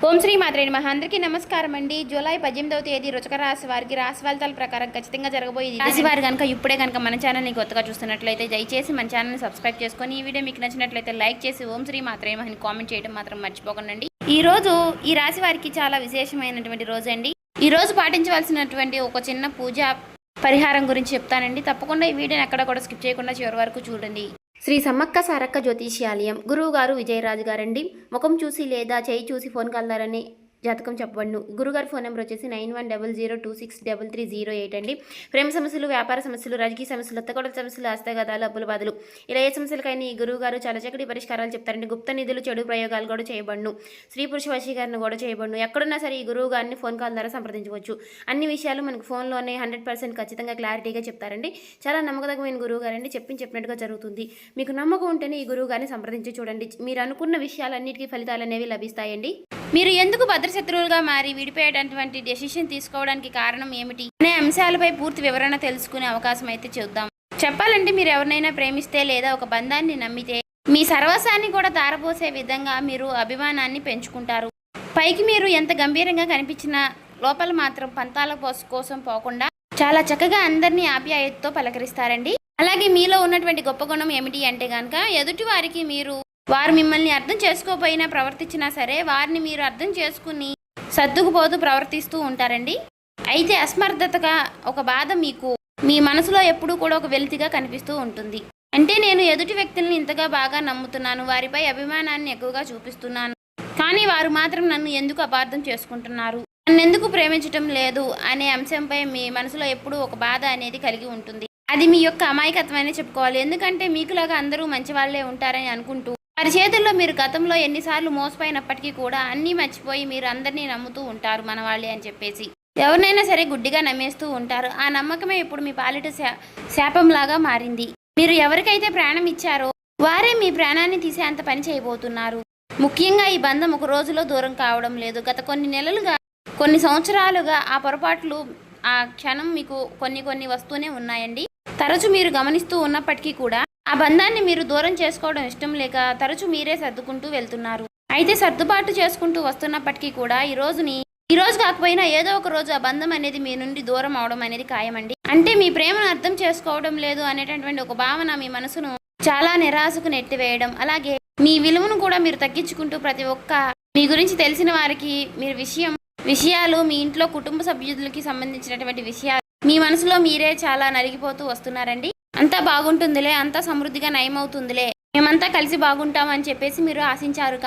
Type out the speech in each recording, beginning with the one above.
ఓం శ్రీ మాత్రే నమః. అందరికీ నమస్కారం అండి. జూలై 18వ తేదీ వృశ్చిక రాశి వారికి రాశి ఫలితాల ప్రకారం ఖచ్చితంగా జరగబోయేది రాశి వారు కనుక ఇప్పుడే కనుక మన ఛానల్ని కొత్తగా చూస్తున్నట్లయితే దయచేసి మన ఛానల్ని సబ్స్క్రైబ్ చేసుకొని ఈ వీడియో మీకు నచ్చినట్లయితే లైక్ చేసి ఓం శ్రీ మాత్రే నమః అని కామెంట్ చేయడం మాత్రం మర్చిపోకండి. ఈ రోజు ఈ రాశి వారికి చాలా విశేషమైనటువంటి రోజు అండి. ఈ రోజు పాటించవలసినటువంటి ఒక చిన్న పూజ పరిహారం గురించి చెప్తానండి. తప్పకుండా ఈ వీడియోని ఎక్కడ కూడా స్కిప్ చేయకుండా చివరి వరకు చూడండి. శ్రీ సమ్మక్క సారక్క జ్యోతిష్యాలయం గురువు గారు విజయరాజు గారండి. ముఖం చూసి లేదా చేయి చూసి ఫోన్ కలదారని జాతకం చెప్పబడును. గురుగారి ఫోన్ నెంబర్ వచ్చేసి 9100263308 అండి. ప్రేమ సమస్యలు, వ్యాపార సమస్యలు, రాజకీయ సమస్యలు, అత్తగొడల సమస్యలు, హస్తగతాలు, అప్పుల బాధలు ఇలా ఏ సమస్యలకైనా ఈ గురువు గారు చాలా చక్కటి పరిష్కారాలు చెప్తారండి. గుప్త నిధులు, చెడు ప్రయోగాలు కూడా చేయబడును. స్త్రీ పురుష వశీకరణ కూడా చేయబడును. ఎక్కడున్నా సరే ఈ గురువు గారిని ఫోన్ కాల్ ద్వారా సంప్రదించవచ్చు. అన్ని విషయాలు మనకు ఫోన్లోనే 100% ఖచ్చితంగా క్లారిటీగా చెప్తారండి. చాలా నమ్మకదగ్గమైన గురువు గారండి. చెప్పినట్టుగా జరుగుతుంది. మీకు నమ్మకం ఉంటేనే ఈ గురువు గారిని సంప్రదించి చూడండి. మీరు అనుకున్న విషయాలన్నిటికీ ఫలితాలు అనేవి లభిస్తాయండి. మీరు ఎందుకు భద్రశత్రువులుగా మారి విడిపోయేటటువంటి డెసిషన్ తీసుకోవడానికి కారణం ఏమిటి అనే అంశాలపై పూర్తి వివరణ తెలుసుకునే అవకాశం అయితే చూద్దాం. చెప్పాలంటే మీరు ఎవరినైనా ప్రేమిస్తే లేదా ఒక బంధాన్ని నమ్మితే మీ సర్వస్వాన్ని కూడా తారపోసే విధంగా మీరు అభిమానాన్ని పెంచుకుంటారు. పైకి మీరు ఎంత గంభీరంగా కనిపించినా లోపల మాత్రం పంతాల కోసం పోకుండా చాలా చక్కగా అందరినీ ఆప్యాయతతో పలకరిస్తారండి. అలాగే మీలో ఉన్నటువంటి గొప్ప గుణం ఏమిటి అంటే కనుక ఎదుటి వారికి వారు మిమ్మల్ని అర్థం చేసుకోకపోయినా ప్రవర్తించినా సరే వారిని మీరు అర్థం చేసుకుని సర్దుకుపోతూ ప్రవర్తిస్తూ ఉంటారండి. అయితే అసమర్థతగా ఒక బాధ మీకు మీ మనసులో ఎప్పుడూ కూడా ఒక వెలితిగా కనిపిస్తూ ఉంటుంది. అంటే నేను ఎదుటి వ్యక్తుల్ని ఇంతగా బాగా నమ్ముతున్నాను, వారిపై అభిమానాన్ని ఎక్కువగా చూపిస్తున్నాను, కానీ వారు మాత్రం నన్ను ఎందుకు అపార్థం చేసుకుంటున్నారు, నన్ను ఎందుకు ప్రేమించటం లేదు అనే అంశంపై మీ మనసులో ఎప్పుడూ ఒక బాధ అనేది కలిగి ఉంటుంది. అది మీ యొక్క అమాయకత్వమనే చెప్పుకోవాలి. ఎందుకంటే మీకులాగా అందరూ మంచి వాళ్ళే ఉంటారని అనుకుంటూ వారి చేతుల్లో మీరు గతంలో ఎన్నిసార్లు మోసపోయినప్పటికీ కూడా అన్నీ మర్చిపోయి మీరు అందరినీ నమ్ముతూ ఉంటారు మన వాళ్ళే అని చెప్పేసి. ఎవరినైనా సరే గుడ్డిగా నమ్మేస్తూ ఉంటారు. ఆ నమ్మకమే ఇప్పుడు మీ పాలిట శాపంలాగా మారింది. మీరు ఎవరికైతే ప్రాణం ఇచ్చారో వారే మీ ప్రాణాన్ని తీసేంత పని చేయబోతున్నారు. ముఖ్యంగా ఈ బంధం ఒక రోజులో దూరం కావడం లేదు. గత కొన్ని నెలలుగా, కొన్ని సంవత్సరాలుగా ఆ పొరపాట్లు, ఆ క్షణం మీకు కొన్ని వస్తూనే ఉన్నాయండి. తరచు మీరు గమనిస్తూ ఉన్నప్పటికీ కూడా ఆ బంధాన్ని మీరు దూరం చేసుకోవడం ఇష్టం లేక తరచు మీరే సర్దుకుంటూ వెళ్తున్నారు. అయితే సర్దుబాటు చేసుకుంటూ వస్తున్నప్పటికీ కూడా ఈ రోజు కాకపోయినా ఏదో ఒక రోజు ఆ బంధం అనేది మీ నుండి దూరం అవడం అనేది ఖాయమండి. అంటే మీ ప్రేమను అర్థం చేసుకోవడం లేదు అనేటటువంటి ఒక భావన మీ మనసును చాలా నిరాశకు నెట్టివేయడం, అలాగే మీ విలువను కూడా మీరు తగ్గించుకుంటూ ప్రతి ఒక్క మీ గురించి తెలిసిన వారికి మీరు విషయాలు మీ ఇంట్లో కుటుంబ సభ్యులకి సంబంధించినటువంటి విషయాలు మీ మనసులో మీరే చాలా నలిగిపోతూ వస్తున్నారండి. అంతా బాగుంటుందిలే, అంతా సమృద్ధిగా నయమవుతుందిలే, మేమంతా కలిసి బాగుంటామని చెప్పేసి మీరు ఆశించారు.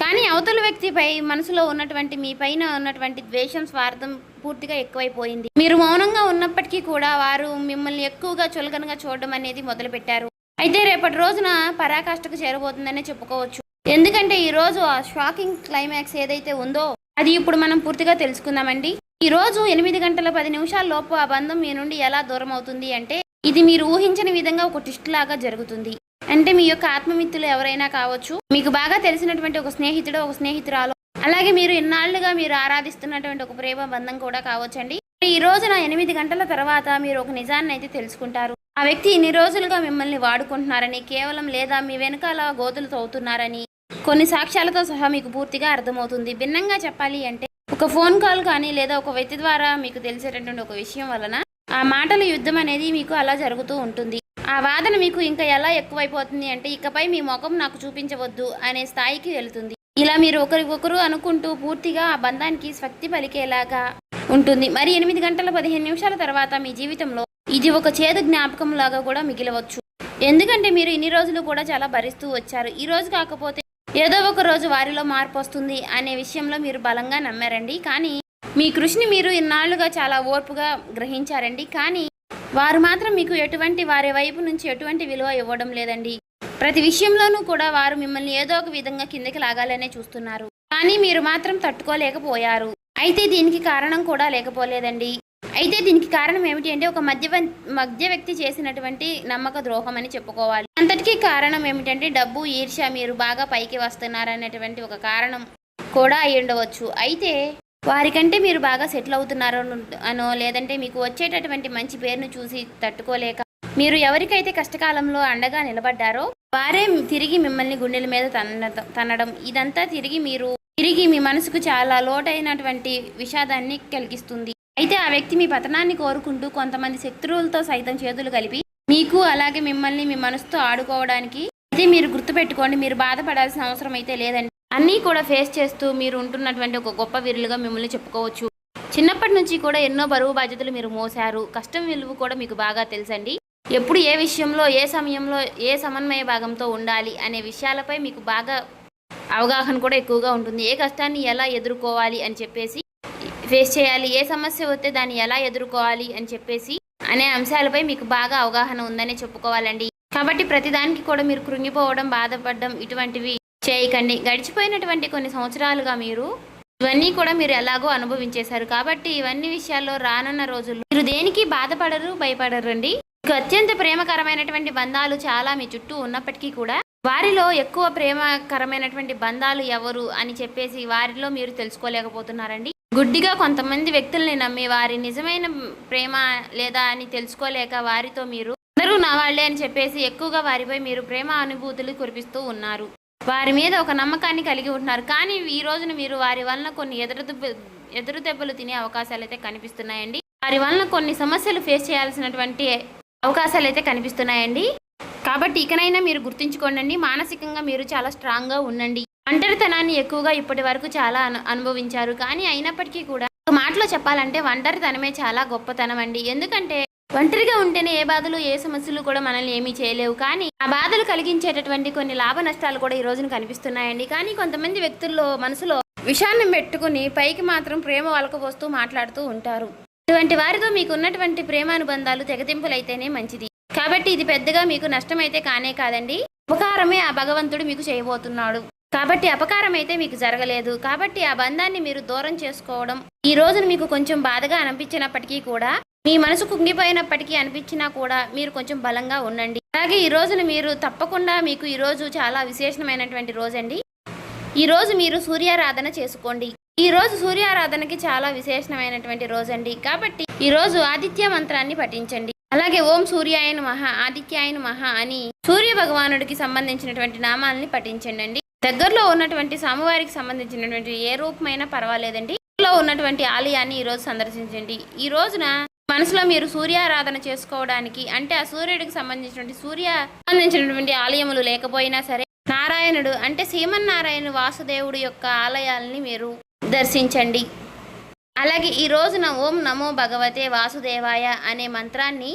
కానీ అవతల వ్యక్తిపై మనసులో ఉన్నటువంటి మీ పైన ఉన్నటువంటి ద్వేషం, స్వార్థం పూర్తిగా ఎక్కువైపోయింది. మీరు మౌనంగా ఉన్నప్పటికీ కూడా వారు మిమ్మల్ని ఎక్కువగా చులకనగా చూడడం అనేది మొదలుపెట్టారు. అయితే రేపటి రోజున పరాకాష్ఠకు చేరబోతుందనే చెప్పుకోవచ్చు. ఎందుకంటే ఈ రోజు ఆ షాకింగ్ క్లైమాక్స్ ఏదైతే ఉందో అది ఇప్పుడు మనం పూర్తిగా తెలుసుకుందామండి. ఈ రోజు 8 గంటల 10 నిమిషాల లోపు ఆ బంధం మీ నుండి ఎలా దూరం అవుతుంది అంటే ఇది మీరు ఊహించని విధంగా ఒక ట్విస్ట్ లాగా జరుగుతుంది. అంటే మీ యొక్క ఆత్మమిత్రులు ఎవరైనా కావచ్చు, మీకు బాగా తెలిసినటువంటి ఒక స్నేహితుడు, ఒక స్నేహితురాలు, అలాగే మీరు ఇన్నాళ్లుగా మీరు ఆరాధిస్తున్నటువంటి ఒక ప్రేమ బంధం కూడా కావచ్చండి. ఈ రోజున 8 గంటల తర్వాత మీరు ఒక నిజాన్ని అయితే తెలుసుకుంటారు. ఆ వ్యక్తి ఇన్ని రోజులుగా మిమ్మల్ని వాడుకుంటున్నారని, కేవలం లేదా మీ వెనకాల గోతులు తవ్వుతున్నారని కొన్ని సాక్ష్యాలతో సహా మీకు పూర్తిగా అర్థమవుతుంది. భిన్నంగా చెప్పాలి అంటే ఒక ఫోన్ కాల్ కానీ లేదా ఒక వ్యక్తి ద్వారా మీకు తెలిసేటటువంటి ఒక విషయం వలన ఆ మాటల యుద్ధం అనేది మీకు అలా జరుగుతూ ఉంటుంది. ఆ వాదన మీకు ఇంకా ఎలా ఎక్కువైపోతుంది అంటే ఇకపై మీ ముఖం నాకు చూపించవద్దు అనే స్థాయికి వెళుతుంది. ఇలా మీరు ఒకరికొకరు అనుకుంటూ పూర్తిగా ఆ బంధానికి స్వస్తి పలికేలాగా ఉంటుంది. మరి 8 గంటల 15 నిమిషాల తర్వాత మీ జీవితంలో ఇది ఒక చేదు జ్ఞాపకం లాగా కూడా మిగిలవచ్చు. ఎందుకంటే మీరు ఇన్ని రోజులు కూడా చాలా భరిస్తూ వచ్చారు. ఈ రోజు కాకపోతే ఏదో ఒక రోజు వారిలో మార్పు వస్తుంది అనే విషయంలో మీరు బలంగా నమ్మారండి. కానీ మీ కృషిని మీరు ఇన్నాళ్లుగా చాలా ఓర్పుగా గ్రహించారండి. కానీ వారు మాత్రం మీకు వారి వైపు నుంచి ఎటువంటి విలువ ఇవ్వడం లేదండి. ప్రతి విషయంలోనూ కూడా వారు మిమ్మల్ని ఏదో ఒక విధంగా కిందకి లాగాలనే చూస్తున్నారు. కానీ మీరు మాత్రం తట్టుకోలేకపోయారు. అయితే దీనికి కారణం కూడా లేకపోలేదండి. అయితే దీనికి కారణం ఏమిటి అంటే ఒక మధ్య వ్యక్తి చేసినటువంటి నమ్మక ద్రోహం అని చెప్పుకోవాలి. అంతటికీ కారణం ఏమిటంటే డబ్బు, ఈర్ష్య, మీరు బాగా పైకి వస్తున్నారనేటువంటి ఒక కారణం కూడా అయి ఉండవచ్చు. అయితే వారికంటే మీరు బాగా సెటిల్ అవుతున్నారో అనో లేదంటే మీకు వచ్చేటటువంటి మంచి పేరును చూసి తట్టుకోలేక మీరు ఎవరికైతే కష్టకాలంలో అండగా నిలబడ్డారో వారే తిరిగి మిమ్మల్ని గుండెల మీద తన్నడం, ఇదంతా తిరిగి మీరు తిరిగి మీ మనసుకు చాలా లోటైనటువంటి విషాదాన్ని కలిగిస్తుంది. అయితే ఆ వ్యక్తి మీ పతనాన్ని కోరుకుంటూ కొంతమంది శత్రువులతో సైతం చేతులు కలిపి మీకు అలాగే మిమ్మల్ని మీ మనసుతో ఆడుకోవడానికి అయితే మీరు గుర్తుపెట్టుకోండి. మీరు బాధపడాల్సిన అవసరం అయితే లేదండి. అన్నీ కూడా ఫేస్ చేస్తూ మీరు ఉంటున్నటువంటి ఒక గొప్ప వీరులుగా మిమ్మల్ని చెప్పుకోవచ్చు. చిన్నప్పటి నుంచి కూడా ఎన్నో బరువు బాధ్యతలు మీరు మోసారు. కష్టం విలువ కూడా మీకు బాగా తెలుసండి. ఎప్పుడు ఏ విషయంలో ఏ సమయంలో ఏ సమన్వయ భాగంతో ఉండాలి అనే విషయాలపై మీకు బాగా అవగాహన కూడా ఎక్కువగా ఉంటుంది. ఏ కష్టాన్ని ఎలా ఎదుర్కోవాలి అని చెప్పేసి ఫేస్ చేయాలి, ఏ సమస్య వస్తే దాన్ని ఎలా ఎదుర్కోవాలి అని చెప్పేసి అనే అంశాలపై మీకు బాగా అవగాహన ఉందనే చెప్పుకోవాలండి. కాబట్టి ప్రతిదానికి కూడా మీరు కృంగిపోవడం, బాధపడడం ఇటువంటివి చేయకండి. గడిచిపోయినటువంటి కొన్ని సంవత్సరాలుగా ఇవన్నీ కూడా మీరు ఎలాగో అనుభవించేశారు. కాబట్టి ఇవన్నీ విషయాల్లో రానున్న రోజుల్లో మీరు దేనికి బాధపడరు, భయపడరు అండి. మీకు అత్యంత ప్రేమకరమైనటువంటి బంధాలు చాలా మీ చుట్టూ ఉన్నప్పటికీ కూడా వారిలో ఎక్కువ ప్రేమకరమైనటువంటి బంధాలు ఎవరు అని చెప్పేసి వారిలో మీరు తెలుసుకోలేకపోతున్నారండి. గుడ్డిగా కొంతమంది వ్యక్తుల్ని నమ్మి వారి నిజమైన ప్రేమ లేదా అని తెలుసుకోలేక వారితో మీరు అందరూ నా వాళ్ళే అని చెప్పేసి ఎక్కువగా వారిపై మీరు ప్రేమ అనుభూతులు కురిపిస్తూ ఉన్నారు. వారి మీద ఒక నమ్మకాన్ని కలిగి ఉంటున్నారు. కానీ ఈ రోజున మీరు వారి వలన కొన్ని ఎదురు దెబ్బలు తినే అవకాశాలు అయితే కనిపిస్తున్నాయండి. వారి వలన కొన్ని సమస్యలు ఫేస్ చేయాల్సినటువంటి అవకాశాలు అయితే కనిపిస్తున్నాయండి. కాబట్టి ఇకనైనా మీరు గుర్తుంచుకోండి, మానసికంగా మీరు చాలా స్ట్రాంగ్గా ఉండండి. ఒంటరితనాన్ని ఎక్కువగా ఇప్పటి వరకు చాలా అనుభవించారు. కానీ అయినప్పటికీ కూడా ఒక మాటలో చెప్పాలంటే ఒంటరితనమే చాలా గొప్పతనం అండి. ఎందుకంటే ఒంటరిగా ఉంటేనే ఏ బాధలు ఏ సమస్యలు కూడా మనల్ని ఏమీ చేయలేవు. కానీ ఆ బాధలు కలిగించేటటువంటి కొన్ని లాభ నష్టాలు కూడా ఈ రోజున కనిపిస్తున్నాయండి. కానీ కొంతమంది వ్యక్తుల్లో మనసులో విషాన్ని పెట్టుకుని పైకి మాత్రం ప్రేమ వలకపోస్తూ మాట్లాడుతూ ఉంటారు. ఇటువంటి వారితో మీకు ఉన్నటువంటి ప్రేమానుబంధాలు తెగతింపులైతేనే మంచిది. కాబట్టి ఇది పెద్దగా మీకు నష్టమైతే కానే కాదండి, ఉపకారమే ఆ భగవంతుడు మీకు చేయబోతున్నాడు. కాబట్టి అపకారం అయితే మీకు జరగలేదు. కాబట్టి ఆ బంధాన్ని మీరు దూరం చేసుకోవడం ఈ రోజున మీకు కొంచెం బాధగా అనిపించినప్పటికీ కూడా, మీ మనసు కుంగిపోయినప్పటికీ అనిపించినా కూడా మీరు కొంచెం బలంగా ఉండండి. అలాగే ఈ రోజున మీరు తప్పకుండా మీకు ఈ రోజు చాలా విశేషమైనటువంటి రోజండి. ఈ రోజు మీరు సూర్యారాధన చేసుకోండి. ఈ రోజు సూర్యారాధనకి చాలా విశేషమైనటువంటి రోజండి. కాబట్టి ఈ రోజు ఆదిత్య మంత్రాన్ని పఠించండి. అలాగే ఓం సూర్యాయ నమః, ఆదిత్యాయ నమః అని సూర్య భగవానుడికి సంబంధించినటువంటి నామాలని పఠించండి. దగ్గరలో ఉన్నటువంటి స్వామివారికి సంబంధించినటువంటి ఏ రూపమైనా పర్వాలేదండి. దగ్గరలో ఉన్నటువంటి ఆలయాన్ని ఈరోజు సందర్శించండి. ఈ రోజున మనసులో మీరు సూర్యారాధన చేసుకోవడానికి అంటే ఆ సూర్యుడికి సంబంధించినటువంటి ఆలయములు లేకపోయినా సరే నారాయణుడు అంటే శ్రీమన్నారాయణ వాసుదేవుడు యొక్క ఆలయాలని మీరు దర్శించండి. అలాగే ఈ రోజున ఓం నమో భగవతే వాసుదేవాయ అనే మంత్రాన్ని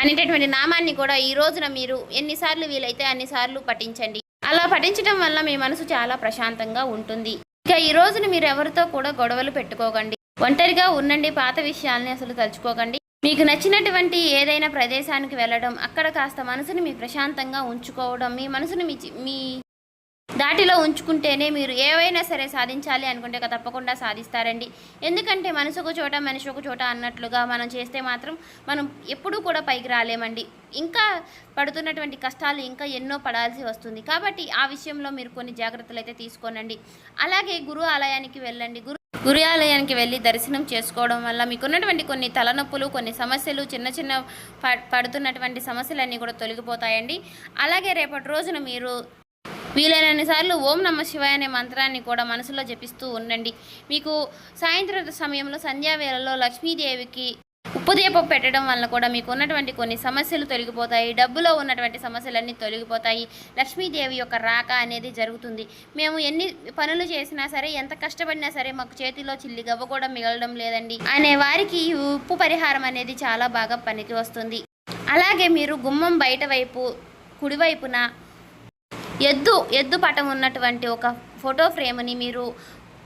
అనేటటువంటి నామాన్ని కూడా ఈ రోజున మీరు ఎన్నిసార్లు వీలైతే అన్నిసార్లు పఠించండి. అలా పఠించడం వల్ల మీ మనసు చాలా ప్రశాంతంగా ఉంటుంది. ఇక ఈ రోజున మీరు ఎవరితో కూడా గొడవలు పెట్టుకోకండి, ఒంటరిగా ఉండండి, పాత విషయాల్ని అసలు తలుచుకోకండి. మీకు నచ్చినటువంటి ఏదైనా ప్రదేశానికి వెళ్ళడం, అక్కడ కాస్త మనసుని మీ ప్రశాంతంగా ఉంచుకోవడం, మీ మనసుని మీ దాటిలో ఉంచుకుంటేనే మీరు ఏవైనా సరే సాధించాలి అనుకుంటే తప్పకుండా సాధిస్తారండి. ఎందుకంటే మనసు ఒక చోట మనిషి ఒక చోట అన్నట్లుగా మనం చేస్తే మాత్రం మనం ఎప్పుడూ కూడా పైకి రాలేమండి. ఇంకా పడుతున్నటువంటి కష్టాలు ఇంకా ఎన్నో పడాల్సి వస్తుంది. కాబట్టి ఆ విషయంలో మీరు కొన్ని జాగ్రత్తలు అయితే తీసుకోనండి. అలాగే గురు ఆలయానికి వెళ్ళండి. గురు ఆలయానికి వెళ్ళి దర్శనం చేసుకోవడం వల్ల మీకున్నటువంటి కొన్ని తలనొప్పులు, కొన్ని సమస్యలు, చిన్న పడుతున్నటువంటి సమస్యలన్నీ కూడా తొలగిపోతాయండి. అలాగే రేపటి రోజున మీరు వీలైనన్నిసార్లు ఓం నమ శివాయ అనే మంత్రాన్ని కూడా మనసులో జపిస్తూ ఉండండి. మీకు సాయంత్రం సమయంలో సంధ్యావేళలో లక్ష్మీదేవికి ఉప్పుదీపం పెట్టడం వల్ల కూడా మీకు ఉన్నటువంటి కొన్ని సమస్యలు తొలగిపోతాయి. డబ్బులో ఉన్నటువంటి సమస్యలన్నీ తొలగిపోతాయి. లక్ష్మీదేవి యొక్క రాక అనేది జరుగుతుంది. మేము ఎన్ని పనులు చేసినా సరే, ఎంత కష్టపడినా సరే మాకు చేతిలో చిల్లి గవ్వ కూడా మిగలడం లేదండి అనే వారికి ఈ ఉప్పు పరిహారం అనేది చాలా బాగా పనికి వస్తుంది. అలాగే మీరు గుమ్మం బయట వైపు కుడివైపున ఎద్దు పటం ఉన్నటువంటి ఒక ఫోటో ఫ్రేమ్ని మీరు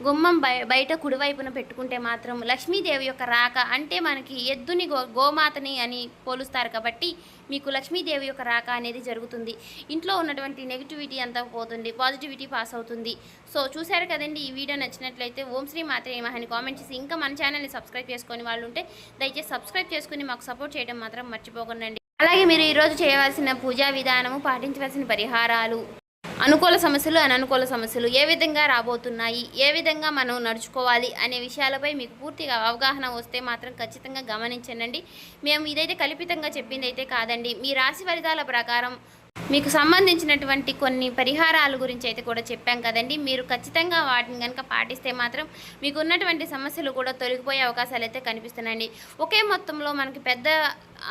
గుమ్మం బయట కుడివైపున పెట్టుకుంటే మాత్రం లక్ష్మీదేవి యొక్క రాక అంటే మనకి ఎద్దుని గోమాతని అని పోలుస్తారు కాబట్టి మీకు లక్ష్మీదేవి యొక్క రాక అనేది జరుగుతుంది. ఇంట్లో ఉన్నటువంటి నెగిటివిటీ అంతా పోతుంది, పాజిటివిటీ పాస్ అవుతుంది. సో చూశారు కదండి, ఈ వీడియో నచ్చినట్లయితే ఓం శ్రీ మాత్రే నమః అని కామెంట్ చేసి ఇంకా మన ఛానల్ని సబ్స్క్రైబ్ చేసుకొని వాళ్ళు ఉంటే దయచేసి సబ్స్క్రైబ్ చేసుకుని మాకు సపోర్ట్ చేయడం మాత్రం మర్చిపోకండి. అలాగే మీరు ఈరోజు చేయవలసిన పూజా విధానము, పాటించవలసిన పరిహారాలు, అనుకూల సమస్యలు, అననుకూల సమస్యలు ఏ విధంగా రాబోతున్నాయి, ఏ విధంగా మనం నడుచుకోవాలి అనే విషయాలపై మీకు పూర్తిగా అవగాహన వస్తే మాత్రం ఖచ్చితంగా గమనించండి. మేము ఇదైతే కల్పితంగా చెప్పింది అయితే కాదండి. మీ రాశి ఫలితాల ప్రకారం మీకు సంబంధించినటువంటి కొన్ని పరిహారాల గురించి అయితే కూడా చెప్పాం కదండి. మీరు ఖచ్చితంగా వాటిని కనుక పాటిస్తే మాత్రం మీకు ఉన్నటువంటి సమస్యలు కూడా తొలగిపోయే అవకాశాలు అయితే కనిపిస్తున్నాయండి. ఒకే మొత్తంలో మనకి పెద్ద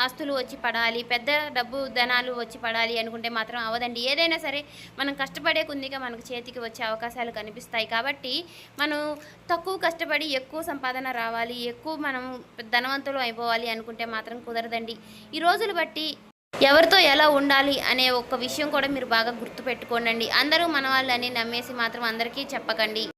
ఆస్తులు వచ్చి పడాలి, పెద్ద డబ్బు ధనాలు వచ్చి పడాలి అనుకుంటే మాత్రం అవ్వదండి. ఏదైనా సరే మనం కష్టపడే కొద్దిగా మనకు చేతికి వచ్చే అవకాశాలు కనిపిస్తాయి. కాబట్టి మనం తక్కువ కష్టపడి ఎక్కువ సంపాదన రావాలి, ఎక్కువ మనం ధనవంతులు అయిపోవాలి అనుకుంటే మాత్రం కుదరదండి. ఈ రోజులు బట్టి ఎవరితో ఎలా ఉండాలి అనే ఒక విషయం కూడా మీరు బాగా గుర్తుపెట్టుకోండి. అందరూ మన వాళ్ళని నమ్మేసి మాత్రం అందరికీ చెప్పకండి.